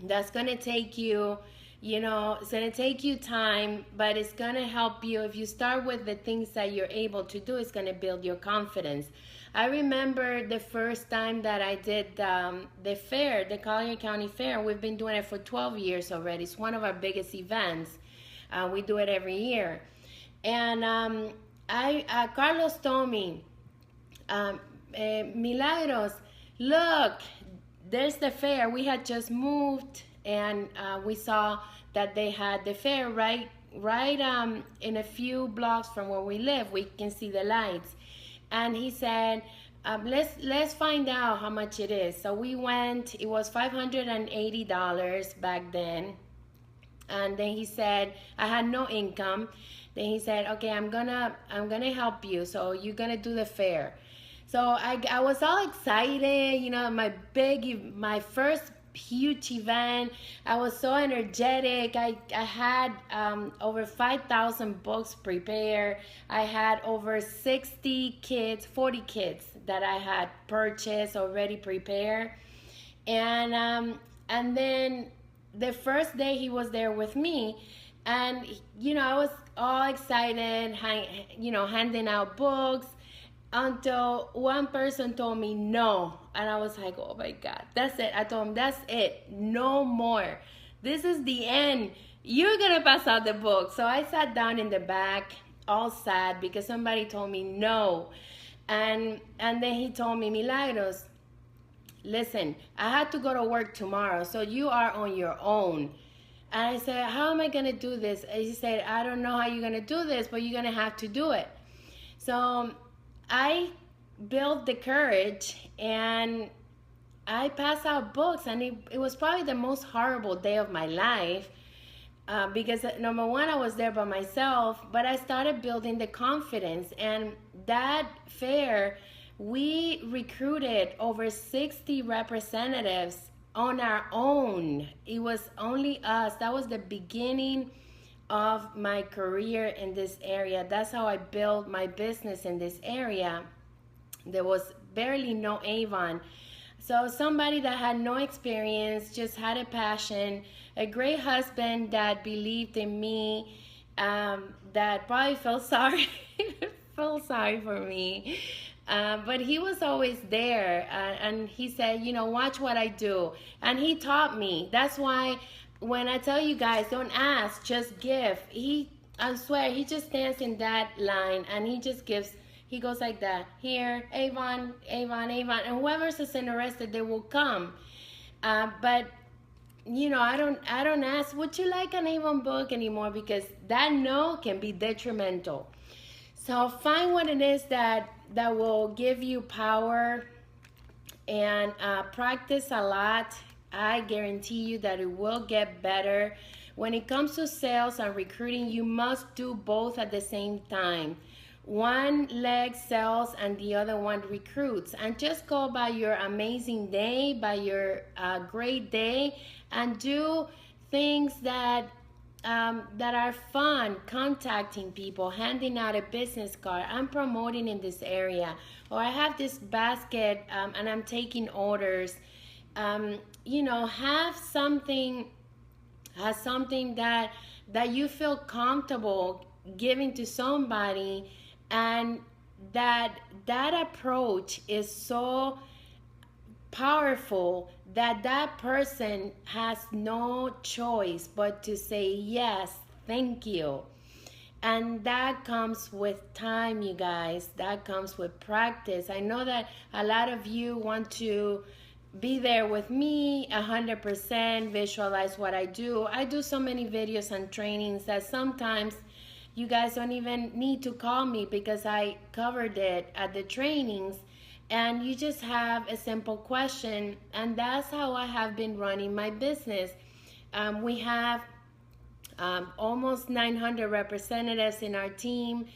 that's going to take you, it's going to take you time, but it's going to help you. If you start with the things that you're able to do, it's going to build your confidence. I remember the first time that I did the fair, the Collier County Fair. We've been doing it for 12 years already. It's one of our biggest events. We do it every year. And Carlos told me, Milagros, look, there's the fair. We had just moved, and we saw that they had the fair right in a few blocks from where we live. We can see the lights. And he said, let's find out how much it is. So we went. It was $580 back then. And then he said, I had no income. Then he said, okay, I'm gonna help you. So you're gonna do the fair. So I was all excited, my first huge event. I was so energetic. I had over 5,000 books prepared. I had over 40 kids that I had purchased, already prepared. And then the first day he was there with me, and I was all excited, handing out books, until one person told me no. And I was like, oh my God, that's it. I told him, that's it, no more. This is the end. You're gonna pass out the book. So I sat down in the back, all sad because somebody told me no. And then he told me, Milagros, listen, I had to go to work tomorrow, so you are on your own. And I said, how am I gonna do this? And he said, I don't know how you're gonna do this, but you're gonna have to do it. So I built the courage, and I passed out books, and it was probably the most horrible day of my life, because number one, I was there by myself, but I started building the confidence. And that fair, we recruited over 60 representatives on our own. It was only us. That was the beginning of my career in this area. That's how I built my business in this area. There was barely no Avon. So somebody that had no experience, just had a passion, a great husband that believed in me, that probably felt sorry for me. But he was always there, and he said, watch what I do. And he taught me. That's why when I tell you guys, don't ask, just give. I swear, he just stands in that line and he just gives. He goes like that. Here, Avon, Avon, Avon. And whoever's interested, they will come. But I don't ask, would you like an Avon book anymore? Because that no can be detrimental. So find what it is that will give you power, and practice a lot. I guarantee you that it will get better. When it comes to sales and recruiting, you must do both at the same time. One leg sells and the other one recruits. And just go by your amazing day, by your great day, and do things that are fun, contacting people, handing out a business card. I'm promoting in this area, or I have this basket and I'm taking orders. Have something that you feel comfortable giving to somebody, and that approach is so powerful that person has no choice but to say yes, thank you. And that comes with time, you guys. That comes with practice. I know that a lot of you want to be there with me 100%, visualize what I do. I do so many videos and trainings that sometimes you guys don't even need to call me because I covered it at the trainings. And you just have a simple question, and that's how I have been running my business. We have almost 900 representatives in our team,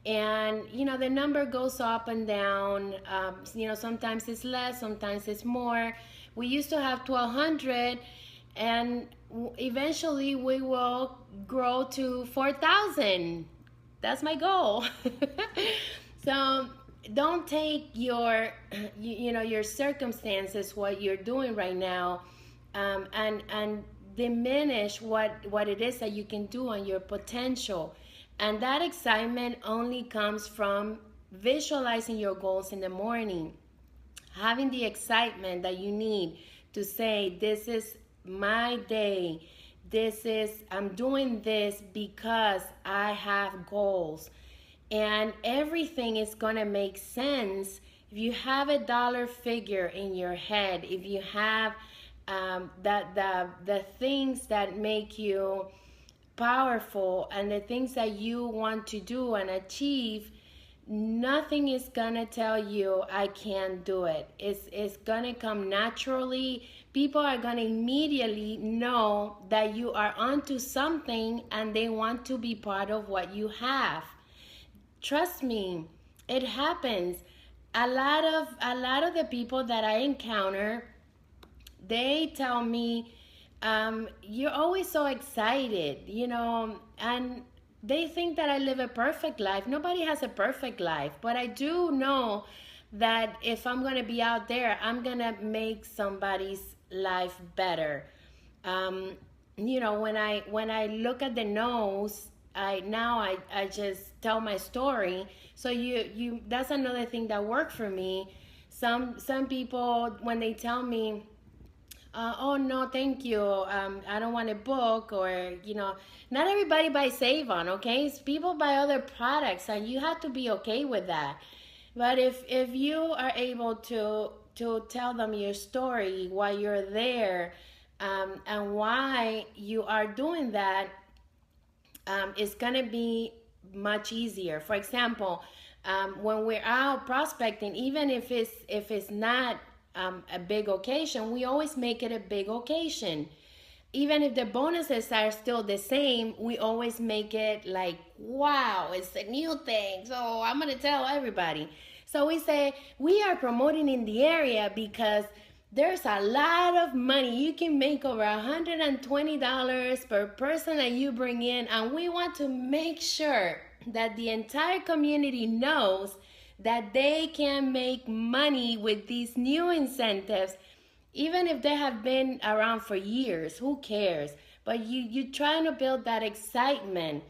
and the number goes up and down. Sometimes it's less, sometimes it's more. We used to have 1,200, and eventually we will grow to 4,000. That's my goal. So don't take your circumstances, what you're doing right now, and diminish what it is that you can do on your potential. And that excitement only comes from visualizing your goals in the morning, having the excitement that you need to say, this is my day, I'm doing this because I have goals. And everything is going to make sense if you have a dollar figure in your head, if you have the things that make you powerful and the things that you want to do and achieve. nothing is gonna tell you I can't do it. It's gonna come naturally. People are gonna immediately know that you are onto something and they want to be part of what you have. Trust me, it happens. A lot of the people that I encounter, they tell me, you're always so excited, and they think that I live a perfect life. Nobody has a perfect life, but I do know that if I'm going to be out there, I'm going to make somebody's life better. When I look at the nose, I just tell my story. So you that's another thing that worked for me. Some people, when they tell me, oh no, thank you, I don't want a book, or not everybody buys Avon, okay? It's people buy other products, and you have to be okay with that. But if you are able to tell them your story, why you're there, and why you are doing that, it's gonna be much easier. For example, when we're out prospecting, even if it's not a big occasion, we always make it a big occasion. Even if the bonuses are still the same, we always make it like, wow, it's a new thing, so I'm gonna tell everybody. So we say we are promoting in the area because there's a lot of money. You can make over $120 per person that you bring in, and we want to make sure that the entire community knows that they can make money with these new incentives. Even if they have been around for years, who cares? But you're trying to build that excitement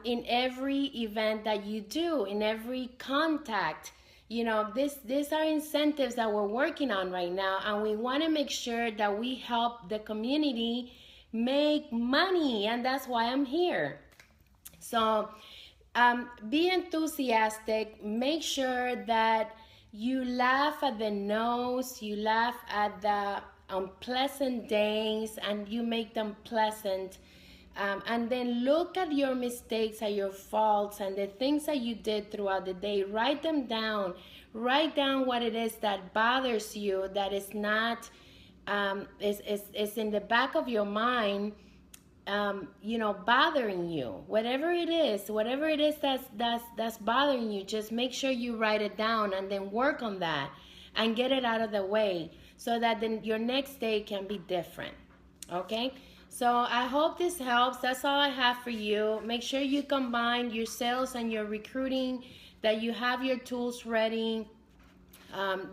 in every event that you do, in every contact. These are incentives that we're working on right now, and we want to make sure that we help the community make money, and that's why I'm here. So be enthusiastic. Make sure that you laugh at the no's, you laugh at the unpleasant days, and you make them pleasant. And then look at your mistakes, at your faults, and the things that you did throughout the day. Write them down. Write down what it is that bothers you, that is not, is in the back of your mind, bothering you. Whatever it is that's bothering you, just make sure you write it down and then work on that and get it out of the way so that then your next day can be different. Okay? So I hope this helps. That's all I have for you. Make sure you combine your sales and your recruiting, that you have your tools ready,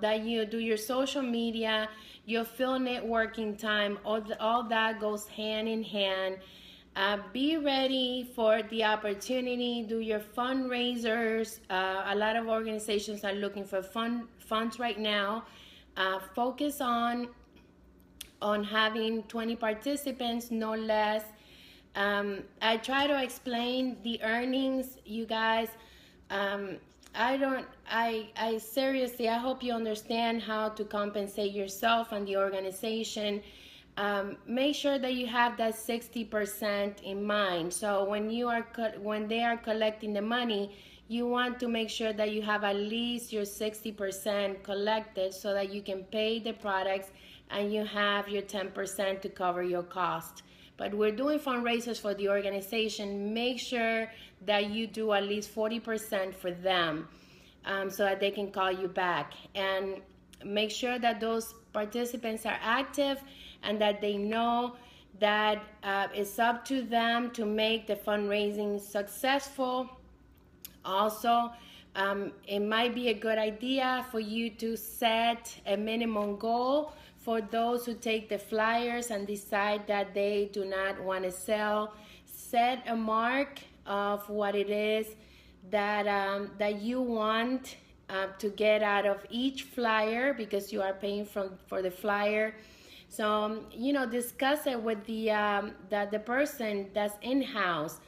that you do your social media, your field networking time. All that goes hand in hand. Be ready for the opportunity. Do your fundraisers. A lot of organizations are looking for funds right now. Focus on having 20 participants, no less. I try to explain the earnings, you guys. I seriously, I hope you understand how to compensate yourself and the organization. Make sure that you have that 60% in mind. So when they are collecting the money, you want to make sure that you have at least your 60% collected so that you can pay the products and you have your 10% to cover your cost. But we're doing fundraisers for the organization. Make sure that you do at least 40% for them, so that they can call you back. And make sure that those participants are active and that they know that it's up to them to make the fundraising successful. Also, it might be a good idea for you to set a minimum goal for those who take the flyers and decide that they do not want to sell. Set a mark of what it is that you want to get out of each flyer, because you are paying for the flyer. So discuss it with the person that's in-house.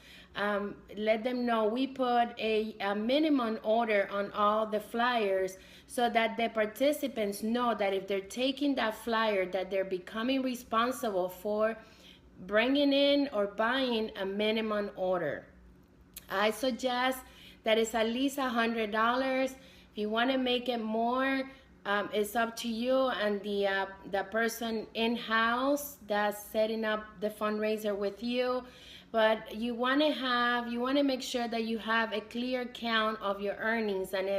Let them know we put a minimum order on all the flyers, so that the participants know that if they're taking that flyer, that they're becoming responsible for bringing in or buying a minimum order. I suggest that is at least $100. If you want to make it more, it's up to you and the person in-house that's setting up the fundraiser with you. But you want to make sure that you have a clear count of your earnings. And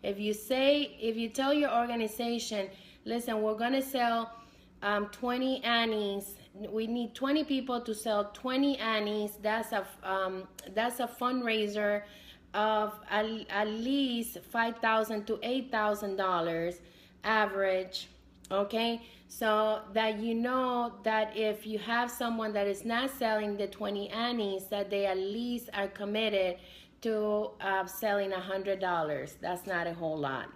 if you tell your organization, listen, we're going to sell 20 Annies. We need 20 people to sell 20 Annies. That's a fundraiser of at least $5,000 to $8,000 average. Okay, so that you know that if you have someone that is not selling the 20 Annies, that they at least are committed to selling $100. That's not a whole lot.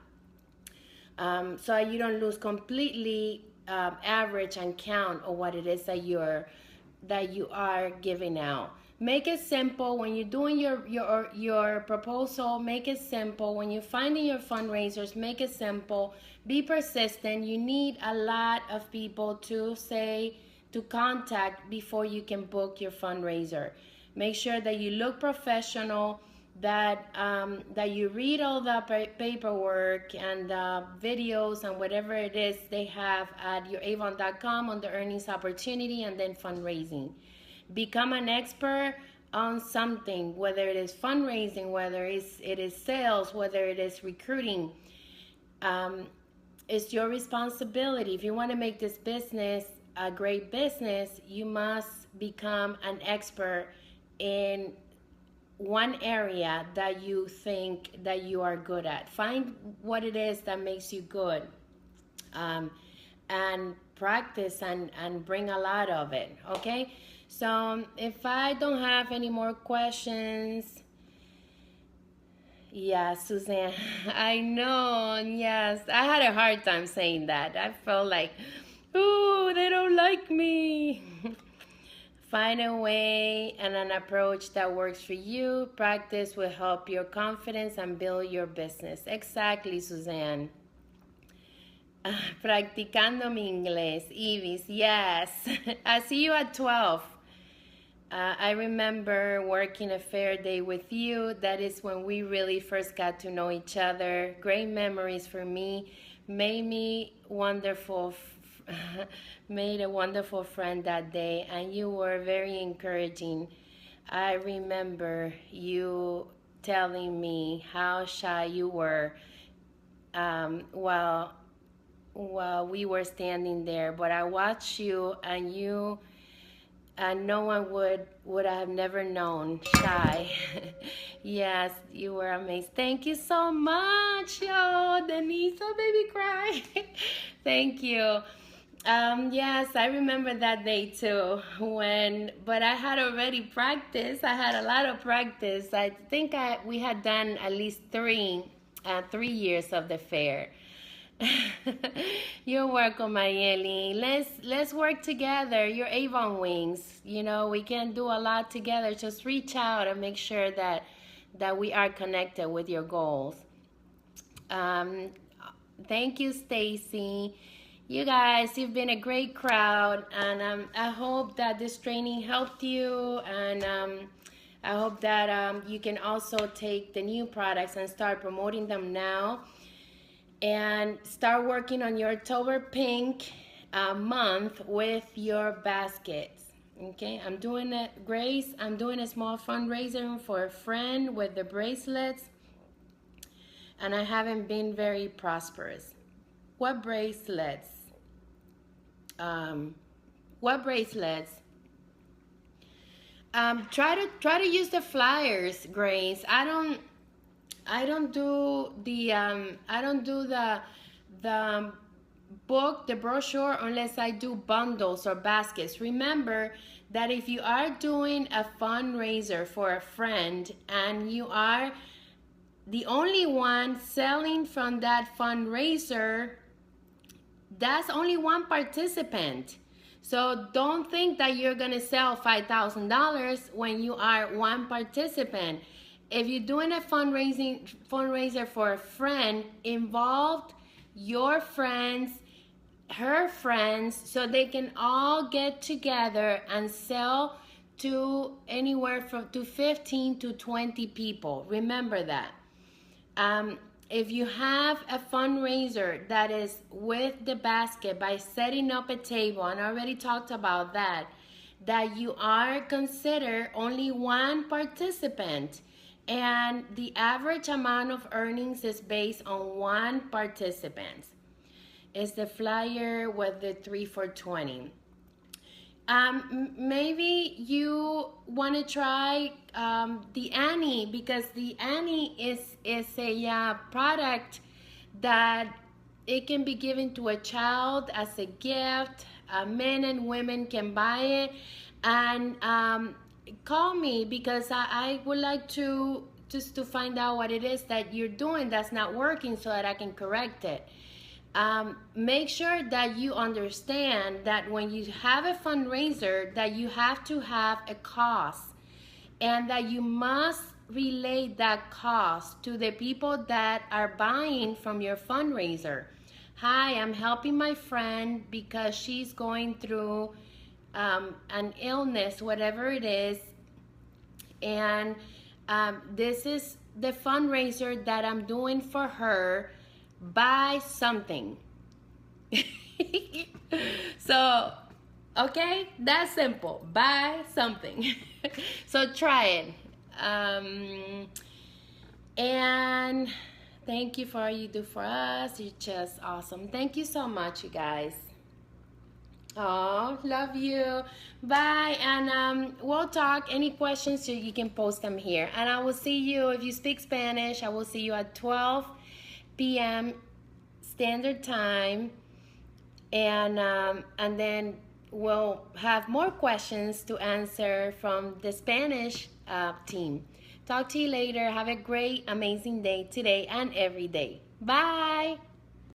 So you don't lose completely average and count of what it is that you are giving out. Make it simple when you're doing your proposal. Make it simple when you're finding your fundraisers. Make it simple. Be persistent. You need a lot of people to contact before you can book your fundraiser. Make sure that you look professional. That you read all the paperwork and the videos and whatever it is they have at youravon.com on the earnings opportunity and then fundraising. Become an expert on something, whether it is fundraising, whether it is sales, whether it is recruiting. It's your responsibility. If you want to make this business a great business, you must become an expert in one area that you think that you are good at. Find what it is that makes you good, and practice and bring a lot of it. Okay, so if I don't have any more questions, yeah, Suzanne, I know. Yes, I had a hard time saying that. I felt like, oh, they don't like me. Find a way and an approach that works for you. Practice will help your confidence and build your business. Exactly, Suzanne. Practicando mi inglés. Ibis, yes. I see you at 12. I remember working a fair day with you. That is when we really first got to know each other. Great memories for me. Made a wonderful friend that day, and you were very encouraging. I remember you telling me how shy you were while we were standing there, but I watched you, and no one would have never known shy. Yes, you were amazing. Thank you so much, yo, Denise. Oh, baby, cry. Thank you. Yes, I remember that day too, but I had already practiced. I had a lot of practice. I think we had done at least 3 years of the fair. You're welcome, Mayeli. Let's work together. You're Avon Wings. You know, we can do a lot together. Just reach out and make sure that we are connected with your goals. Thank you, Stacy. You guys, you've been a great crowd, and I hope that this training helped you, and I hope that you can also take the new products and start promoting them now, and start working on your October Pink month with your baskets. Okay, I'm doing it, Grace. I'm doing a small fundraiser for a friend with the bracelets, and I haven't been very prosperous. What bracelets? What bracelets? Try to use the flyers, Grace. I don't do the book, the brochure, unless I do bundles or baskets. Remember that if you are doing a fundraiser for a friend and you are the only one selling from that fundraiser, that's only one participant. So don't think that you're gonna sell $5,000 when you are one participant. If you're doing a fundraiser for a friend, involve your friends, her friends, so they can all get together and sell to anywhere from to 15 to 20 people. Remember that. If you have a fundraiser that is with the basket by setting up a table, and I already talked about that, that you are considered only one participant, and the average amount of earnings is based on one participant. It's the flyer with the 3 for 20. Maybe you want to try the Annie, because the Annie is a product that it can be given to a child as a gift. Men and women can buy it, and call me, because I would like to just to find out what it is that you're doing that's not working so that I can correct it. Make sure that you understand that when you have a fundraiser, that you have to have a cost, and that you must relate that cost to the people that are buying from your fundraiser. Hi, I'm helping my friend because she's going through an illness, whatever it is, and this is the fundraiser that I'm doing for her. Buy something. So, okay, that's simple. Buy something. So try it. And thank you for all you do for us. You're just awesome. Thank you so much, you guys. Oh, love you. Bye. And we'll talk. Any questions, so you can post them here. And I will see you, if you speak Spanish, I will see you at 12 p.m. Standard Time, and then we'll have more questions to answer from the Spanish team. Talk to you later. Have a great, amazing day today and every day. Bye.